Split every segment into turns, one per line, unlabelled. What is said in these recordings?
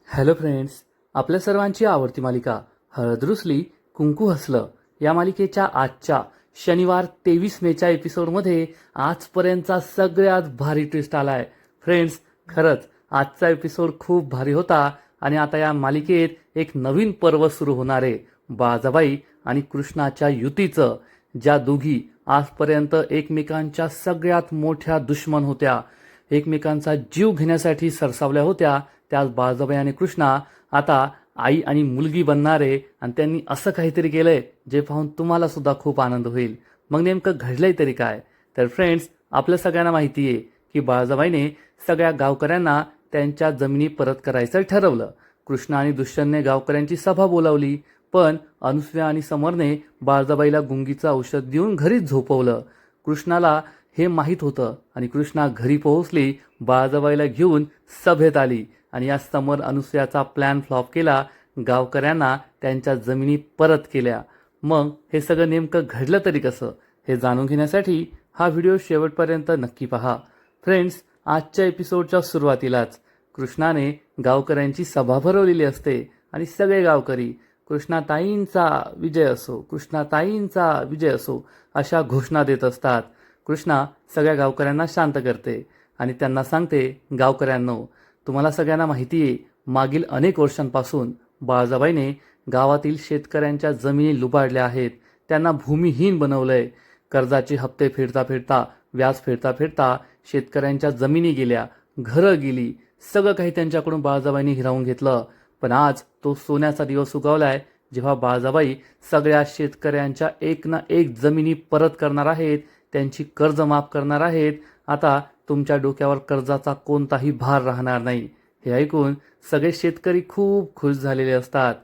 Hello friends, आपल्या सर्वांची आवडती मालिका हळद रुसली कुंकू हसलं या मालिकेच्या आजच्या शनिवार 23 मेच्या एपिसोडमध्ये आजपर्यंतचा सगळ्यात भारी ट्विस्ट आलाय. फ्रेंड्स, खरंच आजचा एपिसोड खूप भारी होता आणि आता या मालिकेत एक नवीन पर्व सुरू होणार आहे. बाळाबाई आणि कृष्णाच्या युतीचं. ज्या दोघी आजपर्यंत एकमेकांच्या सगळ्यात मोठ्या दुश्मन होत्या, एकमेकांचा जीव घेण्यासाठी सरसावल्या होत्या, त्याच बाळाबाई आणि कृष्णा आता आई आणि मुलगी बनणार आहे. आणि त्यांनी असं काहीतरी केलंय जे पाहून तुम्हाला सुद्धा खूप आनंद होईल. मग नेमकं घडलंय तरी काय? तर फ्रेंड्स, आपल्या सगळ्यांना माहिती आहे की बाळाबाईने सगळ्या गावकऱ्यांना त्यांच्या जमिनी परत करायचं ठरवलं. कृष्णा आणि दुष्यंतने गावकऱ्यांची सभा बोलावली, पण अनुसूया आणि समरने बाळाबाईला गुंगीचं औषध देऊन घरीच झोपवलं. कृष्णाला हे माहीत होतं आणि कृष्णा घरी पोहोचली, बाळाबाईला घेऊन सभेत आली आणि या समर अनुसूयाचा प्लॅन फ्लॉप केला. गावकऱ्यांना त्यांच्या जमिनी परत केल्या. मग हे सगळं नेमकं घडलं तरी कसं, हे जाणून घेण्यासाठी हा व्हिडिओ शेवटपर्यंत नक्की पहा. फ्रेंड्स, आजच्या एपिसोडच्या सुरुवातीलाच कृष्णाने गावकऱ्यांची सभा भरवलेली असते आणि सगळे गावकरी कृष्णाताईंचा विजय असो, कृष्णाताईंचा विजय असो अशा घोषणा देत असतात. कृष्णा सगळ्या गावकऱ्यांना शांत करते आणि त्यांना सांगते, गावकऱ्यांनो, तुम्हाला सगळ्यांना माहिती आहे, मागील अनेक वर्षांपासून बाळाबाईने गावातील शेतकऱ्यांच्या जमिनी लुबाडल्या आहेत. त्यांना भूमिहीन बनवलंय. कर्जाचे हप्ते फेडता फेडता, व्याज फेडता फेडता शेतकऱ्यांच्या जमिनी गेल्या, घरं गेली, सगळं काही त्यांच्याकडून बाळाबाईंनी हिरावून घेतलं. पण आज तो सोन्याचा दिवस उगवलाय, जेव्हा बाळाबाई सगळ्या शेतकऱ्यांच्या एक ना एक जमिनी परत करणार आहेत, त्यांची कर्ज माफ करणार आहेत. आता तुमच्या डोक्यावर कर्जाचा कोणताही भार राहणार नाही. हे ऐकून सगळे शेतकरी खूप खुश झालेले असतात.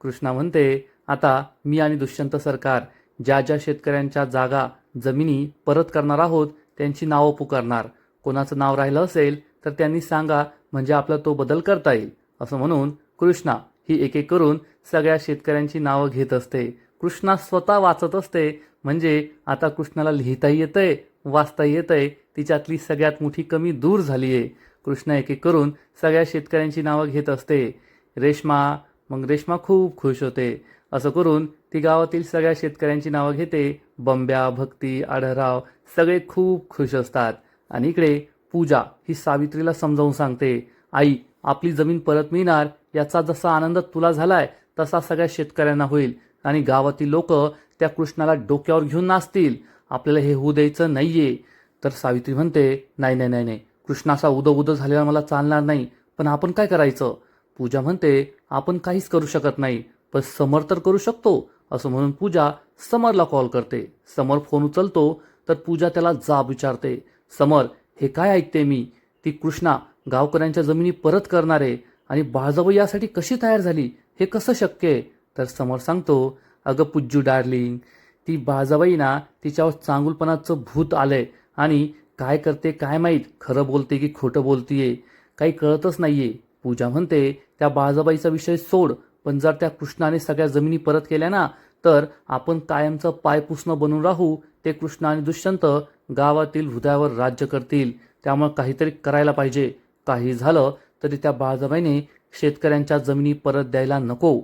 कृष्णा म्हणते, आता मी आणि दुष्यंत सरकार ज्या ज्या शेतकऱ्यांच्या जागा जमिनी परत करणार आहोत त्यांची नावं पुकारणार. कोणाचं नाव राहिलं असेल तर त्यांनी सांगा, म्हणजे आपला तो बदल करता येईल. असं म्हणून कृष्णा ही एक एक करून सगळ्या शेतकऱ्यांची नावं घेत असते. कृष्णा स्वतः वाचत असते, म्हणजे आता कृष्णाला लिहिताही येतंय, वाचताही येतंय. तिच्यातली सगळ्यात मोठी कमी दूर झाली आहे. कृष्णा एक एक करून सगळ्या शेतकऱ्यांची नावं घेत असते. रेश्मा, मग रेश्मा खूप खुश होते. असं करून ती गावातील सगळ्या शेतकऱ्यांची नावं घेते. बंब्या, भक्ती, आढळराव सगळे खूप खुश असतात. आणि इकडे पूजा ही सावित्रीला समजावून सांगते, आई, आपली जमीन परत मिळणार याचा जसा आनंद तुला झालाय तसा सगळ्या शेतकऱ्यांना होईल आणि गावातील लोक त्या कृष्णाला डोक्यावर घेऊन नाचतील. आपल्याला हे होऊ द्यायचं नाहीये. तर सावित्री म्हणते, नाही नाही नाही नाही, कृष्णाचा उदो उदो झालेला मला चालणार नाही. पण आपण काय करायचं? पूजा म्हणते, आपण काहीच करू शकत नाही, पण समर तर करू शकतो. असं म्हणून पूजा समरला कॉल करते. समर फोन उचलतो तर पूजा त्याला जाब विचारते, समर, हे काय ऐकते मी? ती कृष्णा गावकऱ्यांच्या जमिनी परत करणार आहे आणि बाळाबाई यासाठी कशी तयार झाली, हे कसं शक्य आहे? तर समर सांगतो, अगं पुज्जू डार्लिंग, ती बाळाबाई ना, तिच्यावर चांगुलपणाचं भूत आलंय आणि काय करते काय माहीत, खरं बोलते की खोटं बोलतीये, काही कळतच नाहीये. पूजा म्हणते, त्या बाळाबाईचा विषय सोड, पण जर त्या कृष्णाने सगळ्या जमिनी परत केल्या ना, तर आपण कायमचं पायपुसणं बनून राहू. ते कृष्ण आणि दुष्यंत गावातील हृदयावर राज्य करतील. त्यामुळे काहीतरी करायला पाहिजे. काही झालं तरी त्या बाळाबाईने शेतकऱ्यांच्या जमिनी परत द्यायला नको.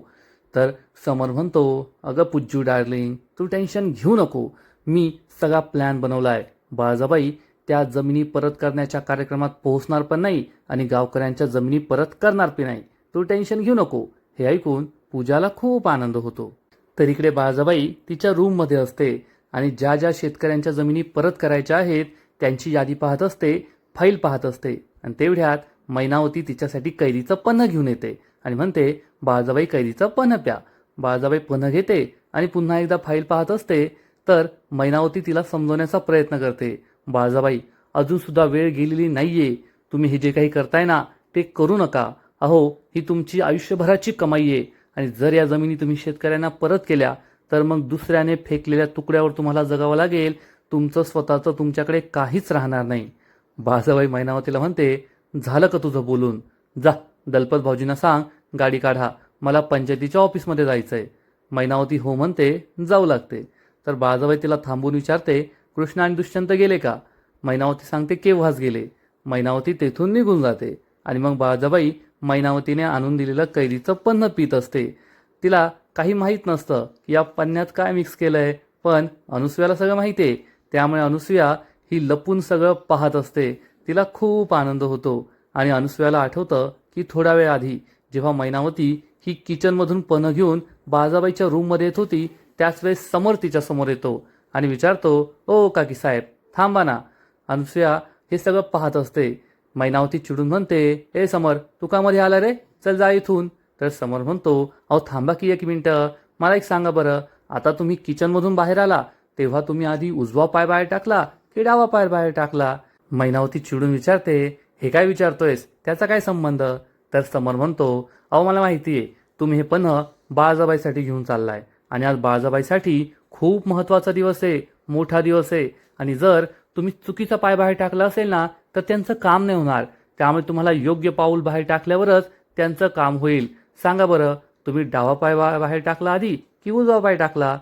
तर समर म्हणतो, अगं पुज्जू डार्लिंग, तू टेन्शन घेऊ नको, मी सगळा प्लॅन बनवलाय. बाळाबाई त्या जमिनी परत करण्याच्या कार्यक्रमात पोहोचणार पण नाही आणि गावकऱ्यांच्या जमिनी परत करणार पण नाही. तू टेन्शन घेऊ नको. हे ऐकून पूजाला खूप आनंद होतो. तर इकडे बाळाबाई तिच्या रूममध्ये असते आणि ज्या ज्या शेतकऱ्यांच्या जमिनी परत करायच्या आहेत त्यांची यादी पाहत असते, फाईल पाहत असते. आणि तेवढ्यात मैनावती तिच्यासाठी कैरीचं पन्ह घेऊन येते आणि म्हणते, बाळाबाई, कैरीचं पन्ह प्या. बाळाबाई पन्ह घेते आणि पुन्हा एकदा फाईल पाहत असते. तर मैनावती तिला समजवण्याचा प्रयत्न करते, बाळाबाई, अजून सुद्धा वेळ गेलेली नाहीये. तुम्ही हे जे काही करताय ना, ते करू नका. अहो, ही तुमची आयुष्यभराची कमाई आहे आणि जर या जमिनी तुम्ही शेतकऱ्यांना परत केल्या तर मग दुसऱ्याने फेकलेल्या तुकड्यावर तुम्हाला जगावं लागेल. तुमचं स्वतःचं तुमच्याकडे काहीच राहणार नाही. बाळाबाई मैनावतीला म्हणते, झालं का तुझं बोलून? जा, दलपत भाऊजींना सांग गाडी काढा, मला पंचायतीच्या ऑफिसमध्ये जायचंय. मैनावती हो म्हणते, जाऊ लागते. तर बाळाबाई तिला थांबून विचारते, कृष्ण आणि दुष्यंत गेले का? मैनावती सांगते, केव्हाच गेले. मैनावती तेथून निघून जाते आणि मग बाळाबाई मैनावतीने आणून दिलेलं कैरीचं पन्ह पित असते. तिला काही माहीत नसतं की या पन्ह्यात काय मिक्स केलंय, पण अनुसुयाला सगळं माहिती आहे. त्यामुळे अनुसुया ही लपून सगळं पाहत असते. तिला खूप आनंद होतो आणि अनुसुयाला आठवतं की थोडा वेळ आधी जेव्हा मैनावती ही किचनमधून पन्ह घेऊन बाळजाबाईच्या रूममध्ये येत होती, त्याच वेळेस समर तिच्या समोर येतो आणि विचारतो, ओ काकी साहेब थांबा ना. अनुसुया हे सगळं पाहत असते. मैनावती चिडून म्हणते, ए समर तू का मध्ये आला रे, चल जा इथून. तर समर म्हणतो, अहो थांबा की एक मिनिटं, मला एक सांगा बरं, आता तुम्ही किचनमधून बाहेर आला तेव्हा तुम्ही आधी उजवा पाय बाहेर टाकला की डावा पाय बाहेर टाकला. मैनावती चिडून विचारते, हे काय विचारतोयस, त्याचा काय संबंध. तर समर म्हणतो, अहो मला माहिती आहे तुम्ही हे पन्ह बाळजाबाईसाठी घेऊन चाललाय आणि आज बाळजाबाईसाठी खूप महत्त्वाचा दिवस आहे, मोठा दिवस आहे. आणि जर तुम्ही चुकीचा पाय बाहेर टाकला असेल ना तर त्यांचं काम नाही होणार. त्यामुळे तुम्हाला योग्य पाऊल बाहेर टाकल्यावरच त्यांचं काम होईल. सांगा बरं, तुम्ही डावा पाय बाहेर टाकला आधी की उजवा पाय टाकला.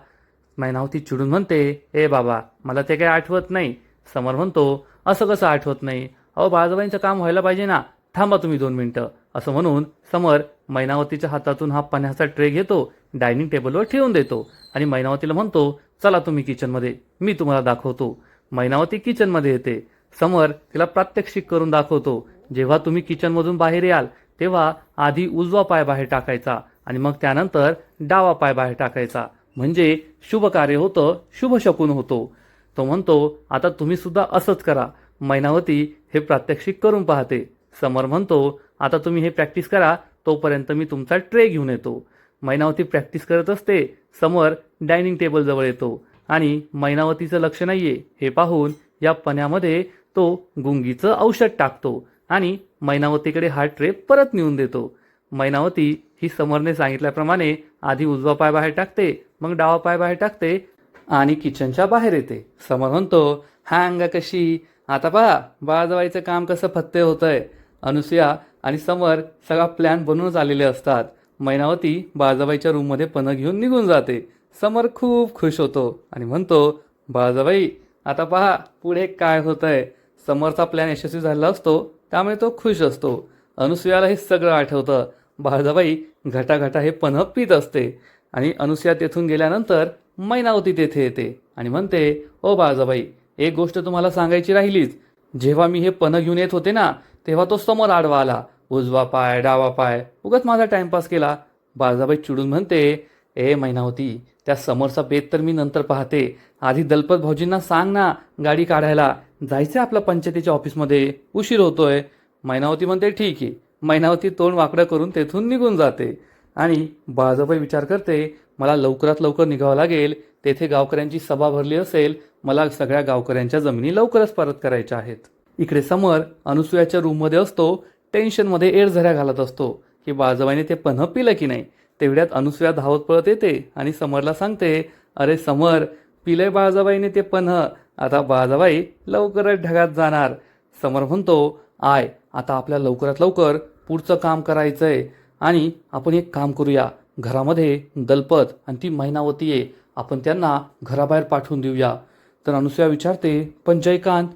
मैनावती चिडून म्हणते, ए बाबा मला ते काही आठवत नाही. समर म्हणतो, असं कसं आठवत नाही, अहो बाळजाबाईंचं काम व्हायला पाहिजे ना, थांबा तुम्ही 2 मिनिटं. असं म्हणून समर मैनावतीच्या हातातून हा पन्ह्याचा ट्रे घेतो, डायनिंग टेबलवर ठेवून देतो आणि मैनावतीला म्हणतो, चला तुम्ही किचनमध्ये, मी तुम्हाला दाखवतो. मैनावती किचनमध्ये येते. समर तिला प्रात्यक्षिक करून दाखवतो. जेव्हा तुम्ही किचनमधून बाहेर याल तेव्हा आधी उजवा पाय बाहेर टाकायचा आणि मग त्यानंतर डावा पाय बाहेर टाकायचा, म्हणजे शुभ कार्य होतं, शुभ शकुन होतो. तो म्हणतो, आता तुम्ही सुद्धा असंच करा. मैनावती हे प्रात्यक्षिक करून पाहते. समर म्हणतो, आता तुम्ही हे प्रॅक्टिस करा, तोपर्यंत मी तुमचा ट्रे घेऊन येतो. मैनावती प्रॅक्टिस करत असते. समर डायनिंग टेबल जवळ येतो आणि मैनावतीचं लक्ष नाहीये हे पाहून या पन्ह्यामध्ये तो गुंगीचं औषध टाकतो आणि मैनावतीकडे हा ट्रे परत नेऊन देतो. मैनावती ही समरने सांगितल्याप्रमाणे आधी उजवा पाय बाहेर टाकते, मग डावा पाय बाहेर टाकते आणि किचनच्या बाहेर येते. समर म्हणतो, हा अंगा कशी, आता पहा बाळजाबाईचं काम कसं फत्ते होतंय. अनुसुया आणि समर सगळा प्लॅन बनवूनच आलेले असतात. मैनावती बाळजाबाईच्या रूममध्ये पन्ह घेऊन निघून जाते. समर खूप खुश होतो आणि म्हणतो, बाळजाबाई आता पहा पुढे काय होतंय. समरचा प्लॅन यशस्वी झाला असतो त्यामुळे तो खुश असतो. अनुसुयाला हे सगळं आठवतं. बाळजाबाई घटाघटा हे पन्ह पित असते आणि अनुसुया तेथून गेल्यानंतर मैनावती तेथे येते आणि म्हणते, ओ बाळजाबाई एक गोष्ट तुम्हाला सांगायची राहिलीच. जेव्हा मी हे पन्ह घेऊन येत होते ना तेव्हा तो समोर आडवा आला, उजवा पाय डावा पाय, उगाच माझा टाइमपास केला. बाळजाबाई चिडून म्हणते, ए मैनावती त्या समोरचा बेत तर मी नंतर पाहते, आधी दलपत भाऊजींना सांग ना गाडी काढायला, जायचं आपल्या पंचायतीच्या ऑफिसमध्ये, उशीर होतोय. मैनावती म्हणते, ठीक आहे. मैनावती तोंड वाकडं करून तेथून निघून जाते आणि बाळजाबाई विचार करते, मला लवकरात लवकर निघावं लागेल, तेथे गावकऱ्यांची सभा भरली असेल, मला सगळ्या गावकऱ्यांच्या जमिनी लवकरच परत करायच्या आहेत. इकडे समर अनुसुयाच्या रूममध्ये असतो, टेन्शनमध्ये एरझऱ्या घालत असतो की बाळजाबाईने ते पन्ह पिलं की नाही. तेवढ्यात अनुसुया धावत पळत येते आणि समरला सांगते, अरे समर पिलंय बाळजाबाईने ते पन्ह, आता बाळजाबाई लवकरच ढगात जाणार. समर म्हणतो, आय आता आपल्या लवकरात लवकर पुढचं काम करायचंय आणि आपण एक काम करूया, घरामध्ये दलपत आणि ती मैनावती आहे, आपण त्यांना घराबाहेर पाठवून देऊया. तर अनुसुया विचारते, पण जयकांत.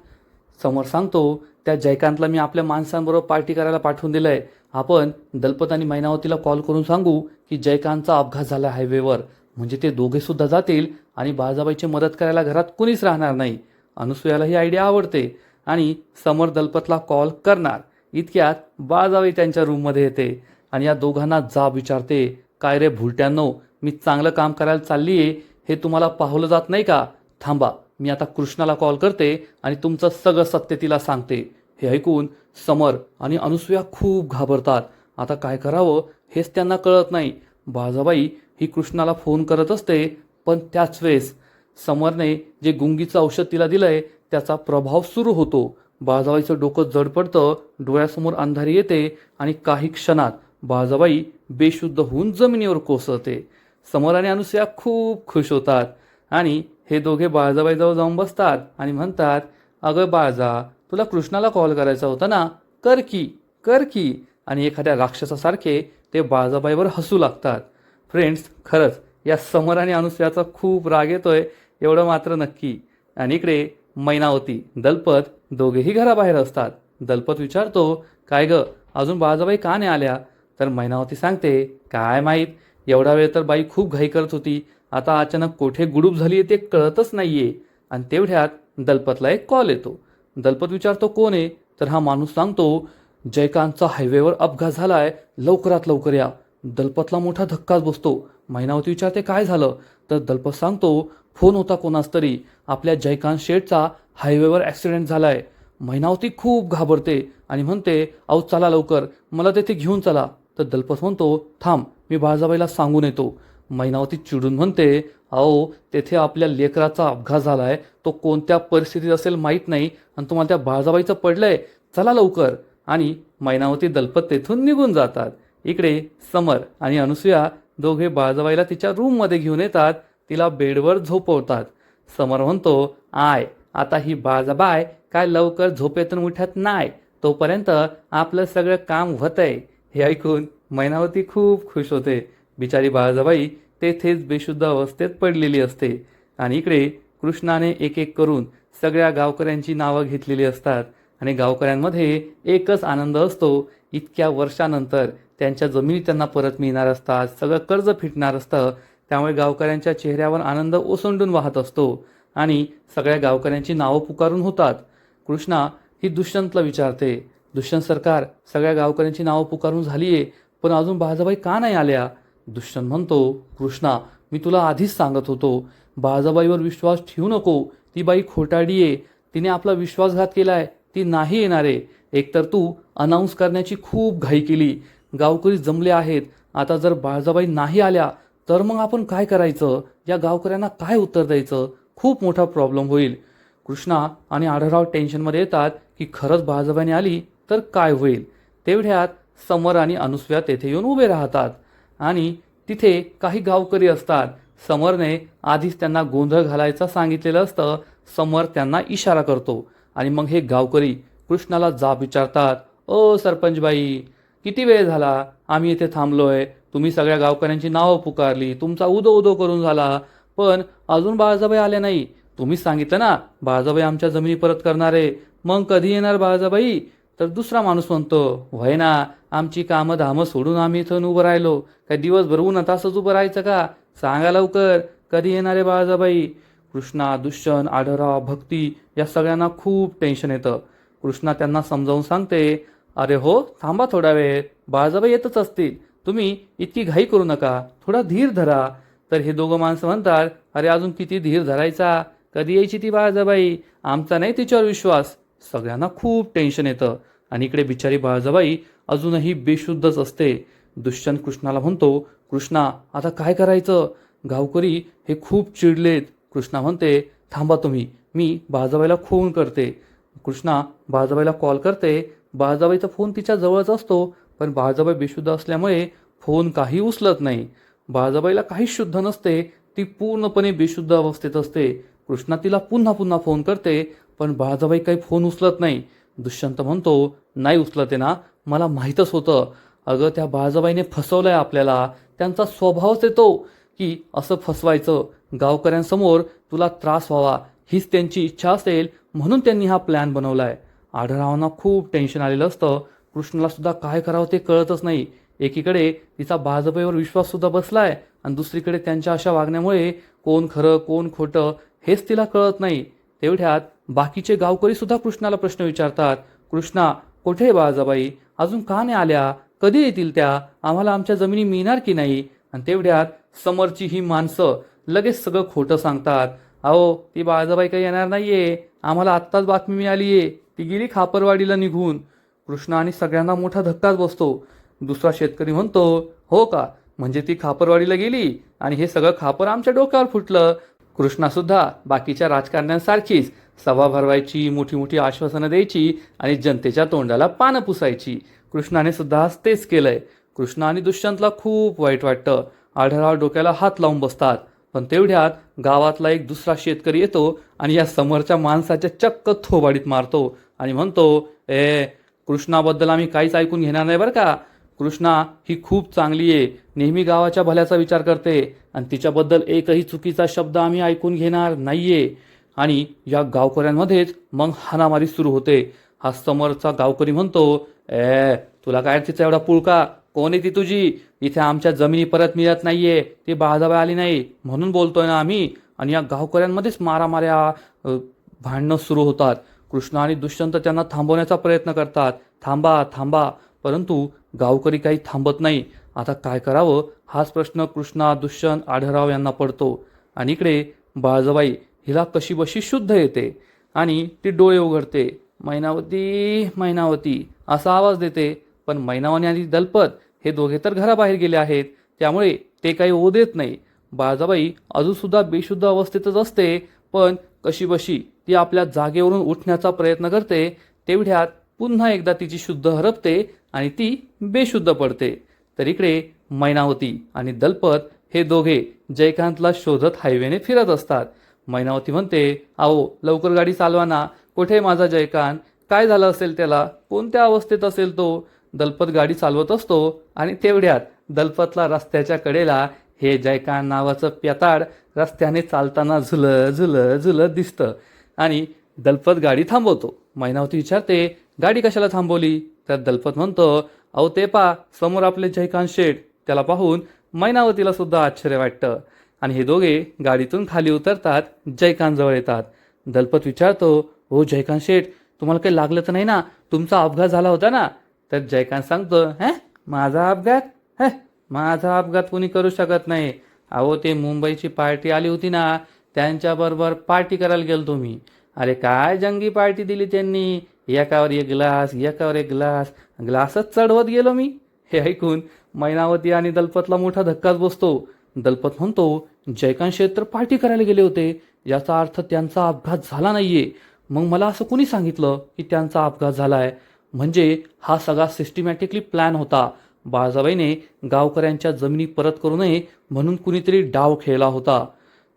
समर सांगतो, त्या जयकांतला मी आपल्या माणसांबरोबर पार्टी करायला पाठवून दिलंय, आपण दलपत आणि मैनावतीला कॉल करून सांगू की जयकांतचा अपघात झाला हायवेवर, म्हणजे ते दोघे सुद्धा जातील आणि बाळजाबाईची मदत करायला घरात कुणीच राहणार नाही. अनुसुयाला ही आयडिया आवडते आणि समर दलपतला कॉल करणार. इतक्यात बाळजाबाई त्यांच्या रूममध्ये येते आणि या दोघांना जाब विचारते, काय रे भुलट्यांनो, मी चांगलं काम करायला चालली आहे हे तुम्हाला पाहलं जात नाही का, थांबा मी आता कृष्णाला कॉल करते आणि तुमचं सगळं सत्य तिला सांगते. हे ऐकून समर आणि अनुसुया खूप घाबरतात. आता काय करावं हेच त्यांना कळत नाही. बाळजाबाई ही कृष्णाला फोन करत असते, पण त्याच वेळेस समरने जे गुंगीचं औषध तिला दिलंय त्याचा प्रभाव सुरू होतो. बाळजाबाईचं डोकं जड पडतं, डोळ्यासमोर अंधारी येते आणि काही क्षणात बाळजाबाई बेशुद्ध होऊन जमिनीवर कोसळते. समर आणि अनुसुया खूप खुश होतात आणि हे दोघे बाळजाबाईजवळ जाऊन बसतात आणि म्हणतात, अगं बाळजा तुला कृष्णाला कॉल करायचा होता ना, कर की कर की. आणि एखाद्या राक्षसासारखे ते बाळजाबाईवर हसू लागतात. फ्रेंड्स, खरंच या समर आणि अनुसुयाचा खूप राग येतोय एवढं मात्र नक्की. आणि इकडे मैनावती दलपत दोघेही घराबाहेर असतात. दलपत विचारतो, काय ग अजून बाळजाबाई का नाही आल्या? तर मैनावती सांगते, काय माहीत, एवढा वेळ तर बाई खूप घाई करत होती, आता अचानक कोठे गुडूप झाली ते कळतच नाहीये. आणि तेवढ्यात दलपतला एक कॉल येतो. दलपत विचारतो, कोण आहे? तर हा माणूस सांगतो, जयकांतचा हायवेवर अपघात झालाय, लवकरात लवकर या. दलपतला मोठा धक्काच बसतो. मैनावती विचारते, काय झालं? तर दलपत सांगतो, फोन होता कोणास तरी, आपल्या जयकांत शेठचा हायवेवर ॲक्सिडेंट झालाय. मैनावती खूप घाबरते आणि म्हणते, अहो चला लवकर, मला तेथे घेऊन चला. तर दलपत म्हणतो, थांब, मी बाळजाबाईला सांगून येतो. मैनावती चिडून म्हणते, अहो तेथे आपल्या लेकराचा अपघात झालाय, तो कोणत्या परिस्थितीत असेल माहीत नाही, आणि तुम्हाला त्या बाळजाबाईचं पडलंय, चला लवकर. आणि मैनावती दलपत तेथून निघून जातात. इकडे समर आणि अनुसूया दोघे बाळजाबाईला तिच्या रूममध्ये घेऊन येतात, तिला बेडवर झोपवतात. समर म्हणतो, आता ही बाळजाबाई काय लवकर झोपेतून उठत नाही, तोपर्यंत आपलं सगळं काम होतंय. हे ऐकून मैनावती खूप खुश होते. बिचारी बाळजाबाई तेथेच बेशुद्ध अवस्थेत पडलेली असते. आणि इकडे कृष्णाने एक एक करून सगळ्या गावकऱ्यांची नावं घेतलेली असतात आणि गावकऱ्यांमध्ये एकच आनंद असतो, इतक्या वर्षानंतर त्यांच्या जमिनी त्यांना परत मिळणार असतात, सगळं कर्ज फिटणार असतं. त्यामुळे गावकऱ्यांच्या चेहऱ्यावर आनंद ओसंडून वाहत असतो आणि सगळ्या गावकऱ्यांची नावं पुकारून होतात. कृष्णा ही दुष्यंतला विचारते, दुष्यंत सरकार, सगळ्या गावकऱ्यांची नावं पुकारून झालीये, पण अजून बाळजाबाई का नाही आल्या? दुष्यंत म्हणतो, कृष्णा, मी तुला आधीच सांगत होतो, बाळजाबाईवर विश्वास ठेवू नको, ती बाई खोटारडी आहे, तिने आपला विश्वासघात केलाय, ती नाही येणारे. एकतर तू अनाऊन्स करण्याची खूप घाई केली, गावकरी जमले आहेत, आता जर बाळजाबाई नाही आल्या तर मग आपण काय करायचं? या गावकऱ्यांना काय उत्तर द्यायचं? खूप मोठा प्रॉब्लेम होईल. कृष्णा आणि आढळराव टेन्शनमध्ये येतात की खरंच बाळजाबाईने आली तर काय होईल. तेवढ्यात समर आणि अनुसूया तेथे येऊन उभे राहतात आणि तिथे काही गावकरी असतात. समरने आधीच त्यांना गोंधळ घालायचं सांगितलेलं असतं. समर त्यांना इशारा करतो आणि मग हे गावकरी कृष्णाला जाब विचारतात, ओ सरपंचबाई, किती वेळ झाला आम्ही इथे थांबलोय, तुम्ही सगळ्या गावकऱ्यांची नावं पुकारली, तुमचा उदो उदो करून झाला, पण अजून बाळजाबाई आल्या नाही. तुम्ही सांगितलं ना बाळजाबाई आमच्या जमिनी परत करणारे, मग कधी येणार बाळजाबाई? तर दुसरा माणूस म्हणतो, व्हय ना, आमची कामं धामं सोडून आम्ही इथून उभं राहिलो, काय दिवसभर ऊन तासच उभं राहायचं का? सांगा लवकर, कधी येणारे बाळजाबाई? कृष्णा, दुष्यंत, आढळराव, भक्ती या सगळ्यांना खूप टेन्शन येतं. कृष्णा त्यांना समजावून सांगते, अरे हो, थांबा थोडा वेळ, बाळजाबाई येतच असतील, तुम्ही इतकी घाई करू नका, थोडा धीर धरा. तर हे दोघं माणसं म्हणतात, अरे अजून किती धीर धरायचा, कधी यायची ती बाळजाबाई, आमचा नाही तिच्यावर विश्वास. सगळ्यांना खूप टेन्शन येतं आणि इकडे बिचारी बाळजाबाई अजूनही बेशुद्धच असते. दुष्यंत कृष्णाला म्हणतो, कृष्णा, आता काय करायचं? गावकरी हे खूप चिडलेत. कृष्णा म्हणते, थांबा तुम्ही, मी बाळजाबाईला फोन करते. कृष्णा बाळजाबाईला कॉल करते. बाळजाबाईचा फोन तिच्या जवळच असतो, पण बाळजाबाई बेशुद्ध असल्यामुळे फोन काही उचलत नाही. बाळजाबाईला काहीच शुद्ध नसते, ती पूर्णपणे बेशुद्ध अवस्थेत असते. कृष्णा तिला पुन्हा पुन्हा फोन करते, पण बाळजाबाई काही फोन उचलत नाही. दुष्यंत म्हणतो, नाही उचलते ना, मला माहीतच होतं. अगं त्या बाळजाबाईने फसवलंय आपल्याला, त्यांचा स्वभावच येतो की असं फसवायचं, गावकऱ्यांसमोर तुला त्रास व्हावा हीच त्यांची इच्छा असेल, म्हणून त्यांनी हा प्लॅन बनवलाय. आढळरावांना खूप टेन्शन आलेलं असतं. कृष्णाला सुद्धा काय करावं ते कळतच नाही. एकीकडे तिचा बाळजाबाईवर विश्वास सुद्धा बसलाय आणि दुसरीकडे त्यांच्या अशा वागण्यामुळे कोण खरं कोण खोटं हेच तिला कळत नाही. तेवढ्यात बाकीचे गावकरी सुद्धा कृष्णाला प्रश्न विचारतात, कृष्णा, कुठे आहे बाळजाबाई, अजून का नाही आल्या, कधी येतील त्या, आम्हाला आमच्या जमिनी मिळणार की नाही? आणि तेवढ्यात समरची ही माणसं लगेच सगळं खोटं सांगतात, अहो ती बाळजाबाई काही येणार नाहीये, आम्हाला आत्ताच बातमी मिळालीये, ती गेली खापरवाडीला निघून. कृष्णा आणि सगळ्यांना मोठा धक्काच बसतो. दुसरा शेतकरी म्हणतो, हो का, म्हणजे ती खापरवाडीला गेली आणि हे सगळं खापर आमच्या डोक्यावर फुटलं. कृष्णा सुद्धा बाकीच्या राजकारण्यांसारखीच सभा भरवायची, मोठी मोठी आश्वासनं द्यायची आणि जनतेच्या तोंडाला पानं पुसायची. कृष्णाने सुद्धा तेच केलंय. कृष्णा आणि दुष्यंतला खूप वाईट वाटतं. आढळराव डोक्याला हात लावून बसतात. पण तेवढ्यात गावातला एक दुसरा शेतकरी येतो आणि या समोरच्या माणसाच्या चक्क थोबाडीत मारतो आणि म्हणतो, कृष्णाबद्दल आम्ही काहीच ऐकून घेणार नाही बरं का. कृष्णा ही खूप चांगली आहे, नेहमी गावाच्या भल्याचा विचार करते आणि तिच्याबद्दल एकही चुकीचा शब्द आम्ही ऐकून घेणार नाहीये. आणि या गावकऱ्यांमध्येच मग हाणामारी सुरू होते. हा समोरचा गावकरी म्हणतो, तुला काय तिचा एवढा पुळका? कोण आहे ती तुझी? इथे आमच्या जमिनी परत मिळत नाहीये, ती बाळजाबाई आली नाही म्हणून बोलतोय ना आम्ही. आणि या गावकऱ्यांमध्येच मारामाऱ्या भांडणं सुरू होतात. कृष्ण आणि दुष्यंत त्यांना थांबवण्याचा प्रयत्न करतात, थांबा थांबा, परंतु गावकरी काही थांबत नाही. आता काय करावं हाच प्रश्न कृष्णा, दुष्यंत, आढळराव यांना पडतो. आणि इकडे बाळजाबाई हिला कशी बशी शुद्ध येते आणि ती डोळे उघडते. मैनावती मैनावती असा आवाज देते. पण मैनावती आणि दलपत हे दोघे तर घराबाहेर गेले आहेत, त्यामुळे ते काही होऊ देत नाही. बाळजाबाई अजूनसुद्धा बेशुद्ध अवस्थेतच असते, पण कशी बशी ती आपल्या जागेवरून उठण्याचा प्रयत्न करते. तेवढ्यात पुन्हा एकदा तिची शुद्ध हरपते आणि ती बेशुद्ध पडते. तर इकडे मैनावती आणि दलपत हे दोघे जयकांतला शोधत हायवेने फिरत असतात. मैनावती म्हणते, अहो लवकर गाडी चालवा ना, कुठे माझा जयकांत? काय झालं असेल त्याला? कोणत्या अवस्थेत असेल तो? दलपत गाडी चालवत असतो आणि तेवढ्यात दलपतला रस्त्याच्या कडेला हे जयकांत नावाचं प्याताड रस्त्याने चालताना झुलत झुलत झुलत दिसतं आणि दलपत गाडी थांबवतो. मैनावती विचारते, गाडी कशाला थांबवली? तर दलपत म्हणतो, अहो ते पा समोर आपले जयकांत शेठ. त्याला पाहून मैनावतीला सुद्धा आश्चर्य वाटतं आणि हे दोघे गाडीतून खाली उतरतात, जयकांत जवळ येतात. दलपत विचारतो, हो जयकांत शेठ, तुम्हाला काही लागलं तर नाही ना? तुमचा अपघात झाला होता ना? तर जयकांत सांगतो, माझा अपघात? माझा अपघात कोणी करू शकत नाही. अहो ते मुंबईची पार्टी आली होती ना, त्यांच्याबरोबर पार्टी करायला गेलो मी. अरे काय जंगी पार्टी दिली त्यांनी, एकावर एक ग्लास एकावर एक ग्लास, ग्लासच चढवत गेलो मी. हे ऐकून मैनावती आणि दलपतला मोठा धक्काच बसतो. दलपत म्हणतो, जयकांत शेठ तर पार्टी करायला गेले होते, याचा अर्थ त्यांचा अपघात झाला नाहीये. मग मला असं कुणी सांगितलं की त्यांचा अपघात झालाय? म्हणजे हा सगळा सिस्टमॅटिकली प्लॅन होता. बाळजाबाईने गावकऱ्यांच्या जमिनी परत करू नये म्हणून कुणीतरी डाव खेळला होता.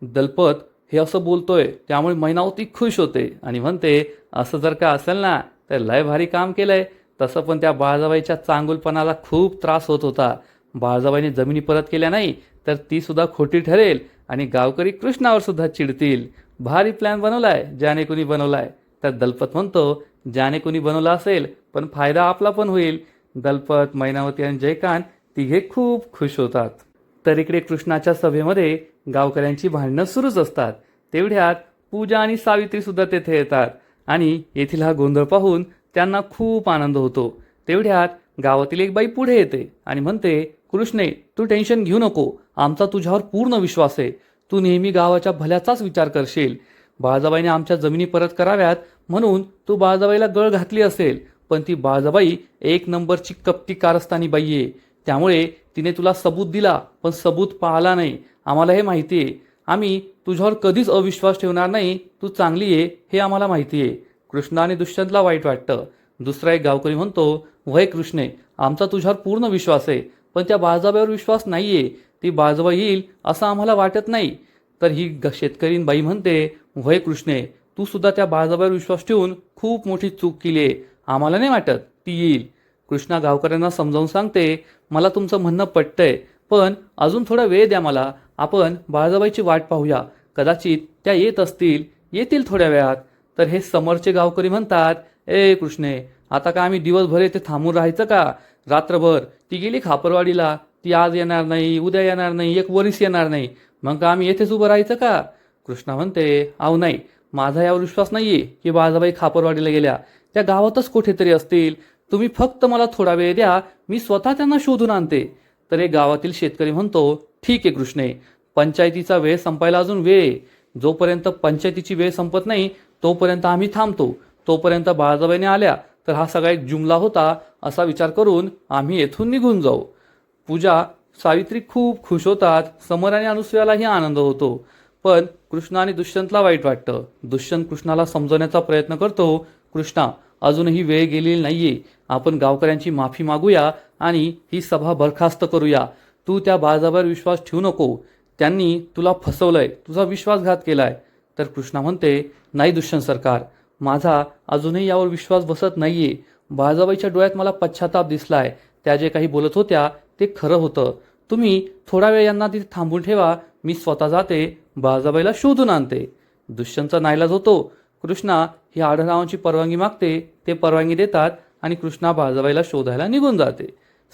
दलपत हे असं बोलतोय त्यामुळे मैनावती खुश होते आणि म्हणते, असं जर का असेल ना तर लय भारी काम केलंय. तसं पण त्या बाळजाबाईच्या चांगुलपणाला खूप त्रास होत होता. बाळजाबाईने जमिनी परत केल्या नाही तर ती सुद्धा खोटी ठरेल आणि गावकरी कृष्णावर सुद्धा चिडतील. भारी प्लॅन बनवलाय, ज्याने कुणी बनवलाय. तर दलपत म्हणतो, ज्याने कुणी बनवला असेल पण फायदा आपला पण होईल. दलपत, मैनावती आणि जयकांत तिघे खूप खुश होतात. तर इकडे कृष्णाच्या सभेमध्ये गावकऱ्यांची भांडणं सुरूच असतात. तेवढ्यात पूजा आणि सावित्री सुद्धा तेथे येतात आणि येथील हा गोंधळ पाहून त्यांना खूप आनंद होतो. तेवढ्यात गावातील एक बाई पुढे येते आणि म्हणते, कृष्णे तू टेन्शन घेऊ नको, आमचा तुझ्यावर पूर्ण विश्वास आहे. तू नेहमी गावाच्या भल्याचाच विचार करशील. बाळजाबाईने आमच्या जमिनी परत कराव्यात म्हणून तू बाळजाबाईला गळ घातली असेल, पण ती बाळजाबाई एक नंबरची कपटी कारस्थानी बाई आहे. त्यामुळे तिने तुला सबूत दिला पण सबूत पाळला नाही. आम्हाला हे माहिती आहे. आम्ही तुझ्यावर कधीच अविश्वास ठेवणार नाही. तू चांगली आहे हे आम्हाला माहिती आहे. कृष्ण आणि दुष्यंतला वाईट वाटतं. दुसरा एक गावकरी म्हणतो, वय कृष्णे, आमचा तुझ्यावर पूर्ण विश्वास आहे, पण त्या बाळजाबाईवर विश्वास नाहीये. ती बाळजाबाई येईल असं आम्हाला वाटत नाही. तर ही शेतकरी बाई म्हणते, वय कृष्णे, तू सुद्धा त्या बाळजाबाईवर विश्वास ठेवून खूप मोठी चूक केली आहे. आम्हाला नाही वाटत ती येईल. कृष्णा गावकऱ्यांना समजावून सांगते, मला तुमचं म्हणणं पटतंय, पण अजून थोडा वेळ द्या मला. आपण बाळजाबाईची वाट पाहूया. कदाचित त्या येत असतील, येतील थोड्या वेळात. तर हे समोरचे गावकरी म्हणतात, ए कृष्णे, आता का आम्ही दिवसभर येथे थांबून राहायचं का? रात्रभर ती गेली खापरवाडीला, ती आज येणार नाही, उद्या येणार नाही, एक वरीस येणार नाही, मग का आम्ही येथेच उभं राहायचं का? कृष्णा म्हणते, अहो नाही, माझा यावर विश्वास नाहीये की बाळजाबाई खापरवाडीला गेल्या. त्या गावातच कुठेतरी असतील. तुम्ही फक्त मला थोडा वेळ द्या, मी स्वतः त्यांना शोधून आणते. तर एक गावातील शेतकरी म्हणतो, ठीक आहे कृष्णे, पंचायतीचा वेळ संपायला अजून वेळ आहे. जोपर्यंत पंचायतीची वेळ संपत नाही तोपर्यंत आम्ही थांबतो. तोपर्यंत बाळजाबाईने आल्या तर हा सगळा एक जुमला होता असा विचार करून आम्ही येथून निघून जाऊ. पूजा, सावित्री खूप खुश होतात. समर आणि अनुसूयालाही आनंद होतो. पण कृष्णा आणि दुष्यंतला वाईट वाटतं. दुष्यंत कृष्णाला समजवण्याचा प्रयत्न करतो, कृष्णा अजूनही वेळ गेलेली नाहीये. आपण गावकऱ्यांची माफी मागूया आणि ही सभा बरखास्त करूया. तू त्या बाळजाबाईवर विश्वास ठेवू नको. त्यांनी तुला फसवलंय, तुझा विश्वासघात केलाय. तर कृष्णा म्हणते, नाही दुष्यंत सरकार, माझा अजूनही यावर विश्वास बसत नाहीये. बाळजाबाईच्या डोळ्यात मला पश्चाताप दिसलाय. त्या जे काही बोलत होत्या ते खरं होतं. तुम्ही थोडा वेळ यांना तिथे थांबून ठेवा. मी स्वतः जाते, बाळजाबाईला शोधून आणते. दुष्यंतचा नाईलाज होतो. कृष्णा ही आढळरावांची परवानगी मागते. ते परवानगी देतात आणि कृष्णा बाळजाबाईला शोधायला निघून जाते.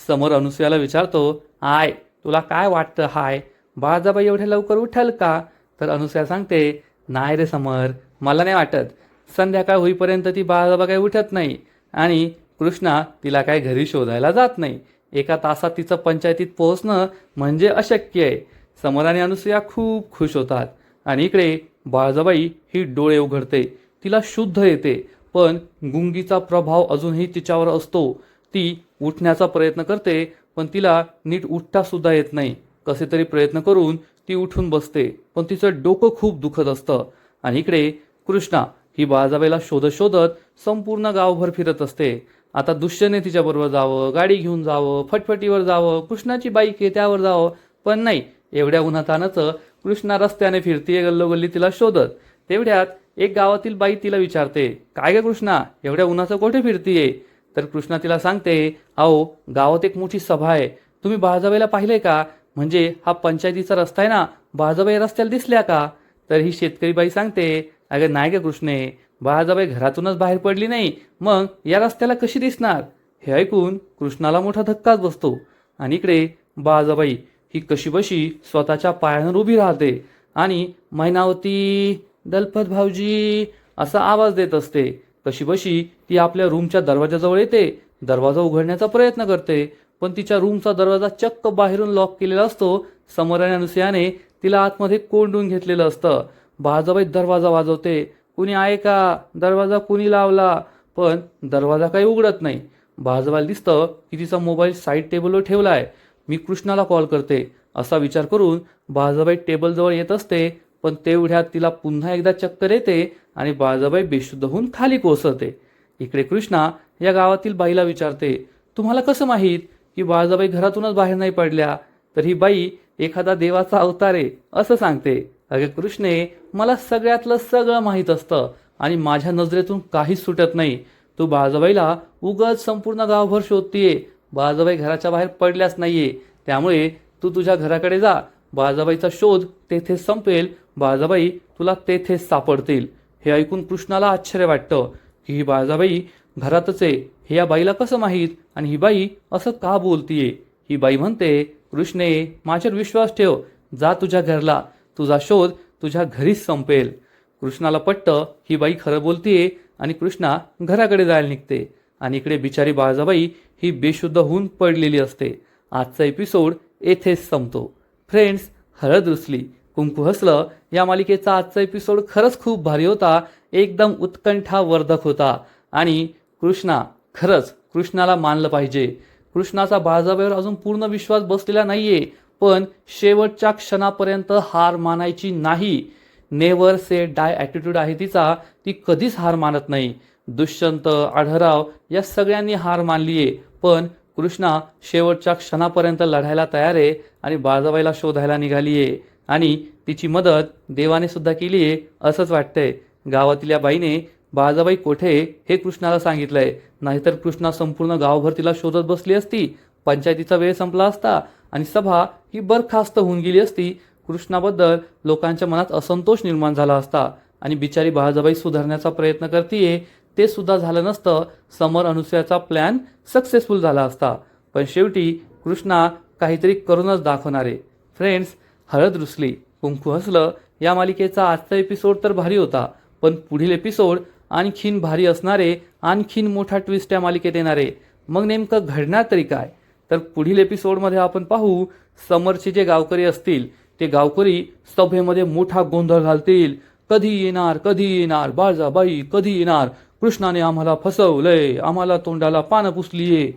समर अनुसयाला विचारतो, आय तुला काय वाटतं हाय, बाळजाबाई एवढ्या लवकर उठल का? तर अनुसया सांगते, नाही रे समर, मला नाही वाटत. संध्याकाळ होईपर्यंत ती बाळजाबा काही उठत नाही आणि कृष्णा तिला काय घरी शोधायला जात नाही. एका तासात तिचं पंचायतीत पोहोचणं म्हणजे अशक्य आहे. समर आणि अनुसया खूप खुश होतात आणि इकडे बाळजाबाई ही डोळे उघडते. तिला शुद्ध येते, पण गुंगीचा प्रभाव अजूनही तिच्यावर असतो. ती उठण्याचा प्रयत्न करते, पण तिला नीट उठता सुद्धा येत नाही. कसे तरी प्रयत्न करून ती उठून बसते, पण तिचं डोकं खूप दुखत असतं. आणि इकडे कृष्णा ही बाळजाबाईला शोधत शोधत संपूर्ण गावभर फिरत असते. आता दुष्यने तिच्याबरोबर जावं, गाडी घेऊन जावं, फटफटीवर जावं, कृष्णाची बाईक आहे त्यावर जावं, पण नाही. एवढ्या उन्हातानाचं कृष्णा रस्त्याने फिरतीये गल्लोगल्ली तिला शोधत. तेवढ्यात एक गावातील बाई तिला विचारते, काय ग कृष्णा, एवढ्या उन्हाचं कुठे फिरतीये? तर कृष्णा तिला सांगते, अहो गावात एक मोठी सभा आहे, तुम्ही बाळजाबाईला पाहिलंय का? म्हणजे हा पंचायतीचा रस्ता आहे ना, बाळजाबाई रस्त्याला दिसल्या का? तर ही शेतकरी बाई सांगते, अगं नाही ग कृष्णे, बाळजाबाई घरातूनच बाहेर पडली नाही, मग या रस्त्याला कशी दिसणार? हे ऐकून कृष्णाला मोठा धक्काच बसतो. आणि इकडे बाळजाबाई ही कशीबशी स्वतःच्या पायावर उभी राहते आणि मैनावती, दलपत भाऊजी असा आवाज देत असते. कशीबशी ती आपल्या रूमच्या दरवाजाजवळ येते, दरवाजा उघडण्याचा प्रयत्न करते, पण तिच्या रूमचा दरवाजा चक्क बाहेरून लॉक केलेला असतो. समर आणि अनुसयाने तिला आतमध्ये कोंडून घेतलेलं असतं. बाळजाबाई दरवाजा वाजवते, कुणी आहे का, दरवाजा कुणी लावला? पण दरवाजा काही उघडत नाही. बाळजाबाईला दिसतं की तिचा मोबाईल साईड टेबलवर ठेवला आहे. मी कृष्णाला कॉल करते असा विचार करून बाळजाबाई टेबलजवळ येत असते, पण तेवढ्यात तिला पुन्हा एकदा चक्कर येते आणि बाळजाबाई बेशुद्ध होऊन खाली कोसळते. इकडे कृष्णा या गावातील बाईला विचारते, तुम्हाला कसं माहीत की बाळजाबाई घरातूनच बाहेर नाही पडल्या? तर ही बाई एखादा देवाचा अवतार आहे असं सांगते. अगे कृष्णे, मला सगळ्यातलं सगळं माहीत असतं आणि माझ्या नजरेतून काहीच सुटत नाही. तू बाळजाबाईला उगाच संपूर्ण गावभर शोधतीये. बाळजाबाई घराच्या बाहेर पडल्याच नाहीये, त्यामुळे तू तुझ्या घराकडे जा. बाळजाबाईचा शोध तेथेच संपेल, बाळजाबाई तुला तेथेच सापडतील. हे ऐकून कृष्णाला आश्चर्य वाटतं की ही बाळजाबाई घरातच आहे, हे या बाईला कसं माहीत आणि ही बाई असं का बोलतीये? ही बाई म्हणते, कृष्णे माझ्यावर विश्वास ठेव, जा तुझ्या घरला, तुझा शोध तुझ्या घरीच संपेल. कृष्णाला पटतं ही बाई खरं बोलतीये आणि कृष्णा घराकडे जायला निघते. आणि इकडे बिचारी बाळजाबाई ही बेशुद्ध होऊन पडलेली असते. आजचा एपिसोड येथेच संपतो. फ्रेंड्स, हळद रुसली कुंकू हसलं या मालिकेचा आजचा एपिसोड खरंच खूप भारी होता. एकदम उत्कंठावर्धक होता आणि खरंच कृष्णाला मानलं पाहिजे. कृष्णाचा बाळजाबाईवर अजून पूर्ण विश्वास बसलेला नाहीये, पण शेवटच्या क्षणापर्यंत हार मानायची नाही. नेव्हर से डाय ॲटिट्यूड आहे तिचा, ती कधीच हार मानत नाही. दुष्यंत, आढळराव या सगळ्यांनी हार मानलीये, पण कृष्णा शेवटच्या क्षणापर्यंत लढायला तयार आहे आणि बाळजाबाईला शोधायला निघालीये आणि तिची मदत देवाने सुद्धा केलीये असंच वाटतंय. गावातील या बाईने बाळजाबाई कोठे हे कृष्णाला सांगितलंय, नाहीतर कृष्णा संपूर्ण गावभर तिला शोधत बसली असती. पंचायतीचा वेळ संपला असता आणि सभा ही बरखास्त होऊन गेली असती. कृष्णाबद्दल लोकांच्या मनात असंतोष निर्माण झाला असता आणि बिचारी बाळजाबाई सुधारण्याचा प्रयत्न करतीये ते सुद्धा झालं नसतं. समर अनुसयाचा प्लॅन सक्सेसफुल झाला असता. पण शेवटी कृष्णा काहीतरी करूनच दाखवणार आहे. फ्रेंड्स, हळद रुसली कुंकू हसलं या मालिकेचा आजचा एपिसोड तर भारी होता, पण पुढील एपिसोड आणखीन भारी असणारे, आणखीन मोठा ट्विस्ट या मालिकेत येणारे. मग नेमकं घडणार तरी काय? तर पुढील एपिसोडमध्ये आपण पाहू, समरचे जे गावकरी असतील ते गावकरी सभेमध्ये मोठा गोंधळ घालतील. कधी येणार बाळजाबाई, कधी येणार? कृष्णाने आम्हाला फसवलंय, आम्हाला तोंडाला पानं पुसलीये.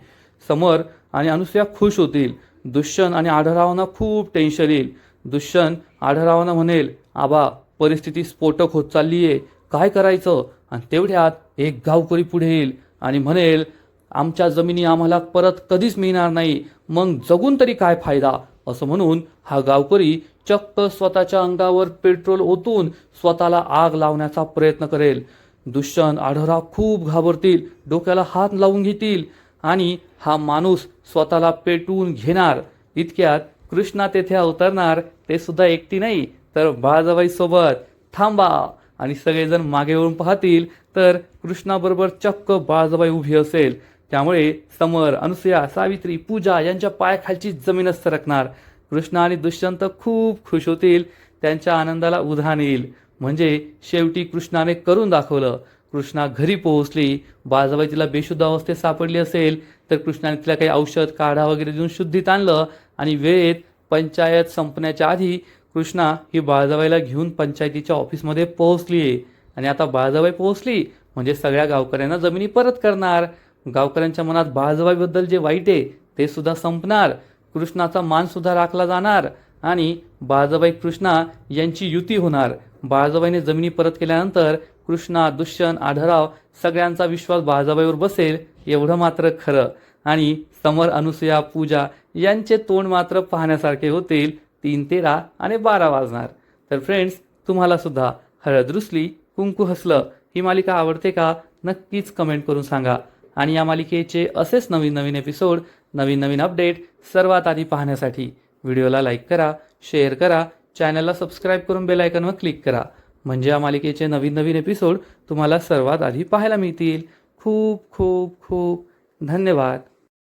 समर आणि अनुसया खुश होतील. दुष्यंत आणि आढळरावांना खूप टेन्शन येईल. दुष्यंत आढळरावांना म्हणेल, आबा परिस्थिती स्फोटक होत चाललीये, काय करायचं? आणि तेवढ्यात एक गावकरी पुढे येईल आणि म्हणेल, आमच्या जमिनी आम्हाला परत कधीच मिळणार नाही, मग जगून तरी काय फायदा? असं म्हणून हा गावकरी चक्क स्वतःच्या अंगावर पेट्रोल ओतून स्वतःला आग लावण्याचा प्रयत्न करेल. दुष्यंत, आढळराव खूप घाबरतील, डोक्याला हात लावून घेतील आणि हा माणूस स्वतःला पेटवून घेणार. इतक्यात कृष्णा तेथे अवतरणार, ते सुद्धा एकटी नाही तर बाळजाबाई सोबत. थांबा! आणि सगळेजण मागे वळून पाहतील तर कृष्णाबरोबर चक्क बाळजाबाई उभी असेल. त्यामुळे समर, अनुसूया, सावित्री, पूजा यांच्या पायाखालची जमीनच सरकणार. कृष्ण आणि दुष्यंत खूप खुश होतील. त्यांच्या आनंदाला उधाण येईल. म्हणजे शेवटी कृष्णाने करून दाखवलं. कृष्णा घरी पोहोचली. बाळजाबाई तिला बेशुद्ध अवस्थेत सापडली असेल तर कृष्णाने तिला काही औषध, काढा वगैरे देऊन शुद्धीत आणलं आणि वेळेत पंचायत संपण्याच्या आधी कृष्णा ही बाळजाबाईला घेऊन पंचायतीच्या ऑफिसमध्ये पोहोचली आहे. आणि आता बाळजाबाई पोहोचली म्हणजे सगळ्या गावकऱ्यांना जमिनी परत करणार. गावकऱ्यांच्या मनात बाळजाबाईबद्दल जे वाईट आहे ते सुद्धा संपणार. कृष्णाचा मान सुद्धा राखला जाणार आणि बाळजाबाई कृष्णा यांची युती होणार. बाळजाबाईने जमिनी परत केल्यानंतर कृष्णा, दुष्यंत, आढळराव सगळ्यांचा विश्वास बाळजाबाईवर बसेल एवढं मात्र खरं. आणि समर, अनुसूया, पूजा यांचे तोंड मात्र पाहण्यासारखे होतील. 3, 13 आणि 12 वाजणार. तर फ्रेंड्स, तुम्हाला सुद्धा हळद रुसली कुंकू हसलं ही मालिका आवडते का? नक्कीच कमेंट करून सांगा. आणि या मालिकेचे असेच नवीन नवीन एपिसोड, नवीन नवीन अपडेट सर्वात आधी पाहण्यासाठी व्हिडिओला लाईक करा, शेअर करा, चॅनलला सबस्क्राईब करून बेल आयकॉनवर क्लिक करा. म्हणजे या मालिकेचे नवीन नवीन एपिसोड तुम्हाला सर्वात आधी पाहायला मिळतील. खूप खूप खूप धन्यवाद.